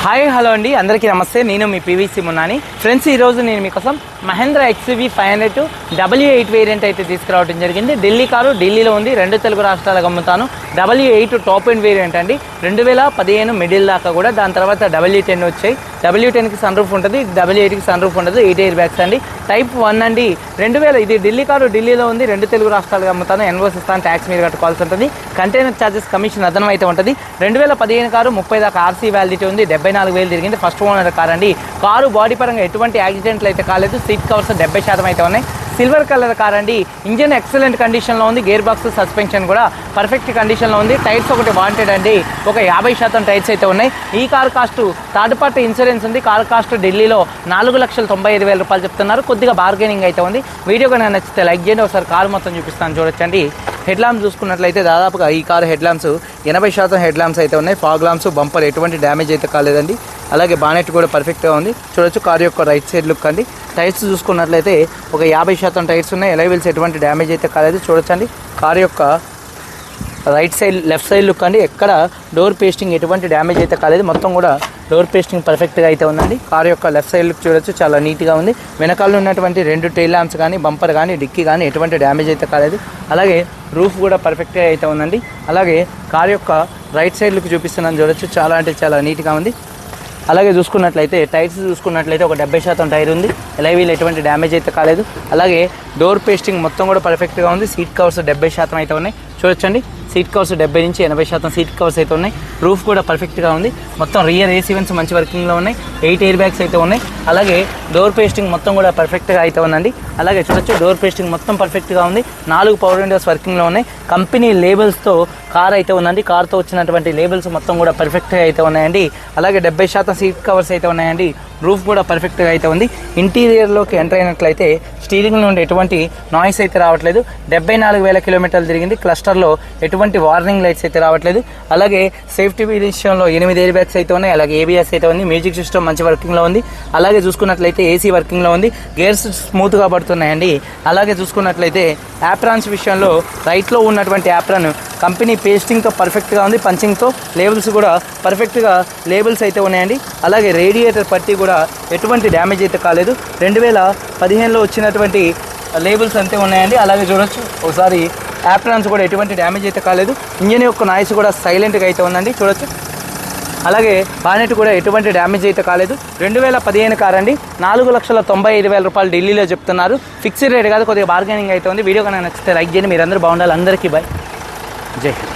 Hi hello అండి, అందరికీ నమస్తే. నేను మీ పీవీసీ మున్నాని. ఫ్రెండ్స్, ఈరోజు నేను మీకోసం మహేంద్ర ఎక్స్యూవీ 500 W8 వేరియంట్ అయితే తీసుకురావడం జరిగింది. ఢిల్లీ కారు ఢిల్లీలో ఉంది. రెండు తెలుగు రాష్ట్రాలకు అమ్ముతాను. W8 టాప్ ఎండ్ వేరియంట్ అండి. 2015 మిడిల్ దాకా కూడా. దాని తర్వాత W10 వచ్చాయి. W10కి సన్ రూఫ్ ఉంటుంది, W8కి సన్ రూఫ్ ఉండదు. 8 ఎయిర్ బ్యాగ్స్ అండి. టైప్ 1 అండి. 2000 ఇది ఢిల్లీ కారు ఢిల్లీలో ఉంది. రెండు తెలుగు రాష్ట్రాలకు అమ్ముతాను. ఎన్ఓసి ఇస్తాను, ట్యాక్స్ మీరు కట్టుకోవాల్సి ఉంటుంది. కంటైనర్ ఛార్జెస్ కమిషన్ అదనం అయితే ఉంటుంది. 2015 కారు 30 దాకా ఆర్సీ వ్యాలిడిటీ ఉంది. 74,000 తిరిగింది. ఫస్ట్ ఓనర్ కార్ అండి. కారు బాడీ పరంగా ఎటువంటి యాక్సిడెంట్లు అయితే కాలేదు. సీట్ కవర్స్ 70% అయితే ఉన్నాయి. సిల్వర్ కలర్ కార్ అండి. ఇంజన్ ఎక్సలెంట్ కండిషన్లో ఉంది. గేర్ బాక్స్ సస్పెన్షన్ కూడా పర్ఫెక్ట్ కండిషన్లో ఉంది. టైర్స్ ఒకటి వాంటెడ్ అండి. ఒక 50% టైర్స్ అయితే ఉన్నాయి. ఈ car cost third party insurance ఉంది. కార్ కాస్ట్ ఢిల్లీలో 4,95,000 రూపాయలు చెప్తున్నారు. కొద్దిగా బార్గెనింగ్ అయితే ఉంది. వీడియో కనుక నచ్చితే లైక్ చేయండి. ఒకసారి కార్ మొత్తం చూపిస్తాను, చూడొచ్చండి. హెడ్ ల్యాంప్స్ చూసుకున్నట్లయితే దాదాపుగా ఈ car head lamps 80% head lamps అయితే ఉన్నాయి. ఫాగ్ ల్యాంప్స్, బంపర్ ఎటువంటి డ్యామేజ్ అయితే కాలేదండి. అలాగే బానెట్ కూడా పర్ఫెక్ట్గా ఉంది. చూడొచ్చు కార్ యొక్క రైట్ సైడ్ లుక్ అండి. టైర్స్ చూసుకున్నట్లయితే ఒక 50% టైర్స్ ఉన్నాయి. ఎలైవిల్స్ ఎటువంటి డ్యామేజ్ అయితే కాలేదు. చూడొచ్చండి కార్ యొక్క right side left side look అండి. ఎక్కడ డోర్ పేస్టింగ్ ఎటువంటి డ్యామేజ్ అయితే కాలేదు. మొత్తం కూడా డోర్ పేస్టింగ్ పర్ఫెక్ట్గా అయితే ఉందండి. కార్ యొక్క లెఫ్ట్ సైడ్ లుక్ చూడొచ్చు, చాలా నీట్గా ఉంది. వెనకాల ఉన్నటువంటి 2 టైల్ ల్యాంప్స్ కానీ, బంపర్ కానీ, డిక్కీ కానీ ఎటువంటి డ్యామేజ్ అయితే కాలేదు. అలాగే రూఫ్ కూడా పర్ఫెక్ట్గా అయితే ఉందండి. అలాగే కార్ యొక్క రైట్ సైడ్ లుక్ చూపిస్తున్నాను, చూడొచ్చు చాలా అంటే చాలా నీట్గా ఉంది. అలాగే చూసుకున్నట్లయితే టైర్స్ చూసుకున్నట్లయితే ఒక 70% టైర్ ఉంది. ఎలైవీల్ ఎటువంటి డ్యామేజ్ అయితే కాలేదు. అలాగే డోర్ పేస్టింగ్ మొత్తం కూడా పర్ఫెక్ట్గా ఉంది. సీట్ కవర్స్ 70% అయితే ఉన్నాయి. చూడొచ్చండి సీట్ కవర్స్ 70 నుంచి 80% సీట్ కవర్స్ అయితే ఉన్నాయి. రూఫ్ కూడా పర్ఫెక్ట్గా ఉంది. మొత్తం రియర్ ఏసీ వెంట్స్ మంచి వర్కింగ్లో ఉన్నాయి. 8 ఎయిర్ బ్యాగ్స్ అయితే ఉన్నాయి. అలాగే డోర్ పేస్టింగ్ మొత్తం కూడా పర్ఫెక్ట్గా అయితే ఉందండి. అలాగే చూడొచ్చు డోర్ పేస్టింగ్ మొత్తం పర్ఫెక్ట్గా ఉంది. 4 పవర్ విండోస్ వర్కింగ్లో ఉన్నాయి. కంపెనీ లేబుల్స్తో కార్ అయితే ఉందండి. కార్తో వచ్చినటువంటి లేబుల్స్ మొత్తం కూడా పర్ఫెక్ట్గా అయితే ఉన్నాయండి. అలాగే 70% సీట్ కవర్స్ అయితే ఉన్నాయండి. రూఫ్ కూడా పర్ఫెక్ట్గా అయితే ఉంది. ఇంటీరియర్లోకి ఎంటర్ అయినట్లయితే స్టీరింగ్ నుండి ఎటువంటి నాయిస్ అయితే రావట్లేదు. 74,000 కిలోమీటర్లు తిరిగింది. క్లస్టర్లో ఎటువంటి వార్నింగ్ లైట్స్ అయితే రావట్లేదు. అలాగే సేఫ్టీ విషయంలో 8 ఎయిర్ బ్యాగ్స్ అయితే ఉన్నాయి. అలాగే ఏబిఎస్ అయితే ఉంది. మ్యూజిక్ సిస్టమ్ మంచి వర్కింగ్లో ఉంది. అలాగే చూసుకున్నట్లయితే ఏసీ వర్కింగ్లో ఉంది. గేర్స్ స్మూత్గా పడుతున్నాయండి. అలాగే చూసుకున్నట్లయితే యాప్రాన్స్ విషయంలో రైట్లో ఉన్నటువంటి యాప్రాన్ కంపెనీ పేస్టింగ్తో పర్ఫెక్ట్గా ఉంది. పంచింగ్తో లేబుల్స్ కూడా పర్ఫెక్ట్గా లేబుల్స్ అయితే ఉన్నాయండి. అలాగే రేడియేటర్ పట్టి కూడా ఎటువంటి డ్యామేజ్ అయితే కాలేదు. 2015లో వచ్చినటువంటి లేబుల్స్ అంతే ఉన్నాయండి. అలాగే చూడొచ్చు ఒకసారి యాప్రాన్స్ కూడా ఎటువంటి డ్యామేజ్ అయితే కాలేదు. ఇంజిన్ యొక్క నాయిస్ కూడా సైలెంట్గా అయితే ఉందండి, చూడొచ్చు. అలాగే బానెట్ కూడా ఎటువంటి డ్యామేజ్ అయితే కాలేదు. 2015 కార్ అండి. 4,95,000 రూపాయలు ఢిల్లీలో చెప్తున్నారు. ఫిక్స్డ్ రేట్ కాదు, కొద్దిగా బార్గెనింగ్ అయితే ఉంది. వీడియో కనుక నచ్చితే లైక్ చేయండి. మీరందరూ బాగుండాలి. అందరికీ బాయ్, జై హింద్.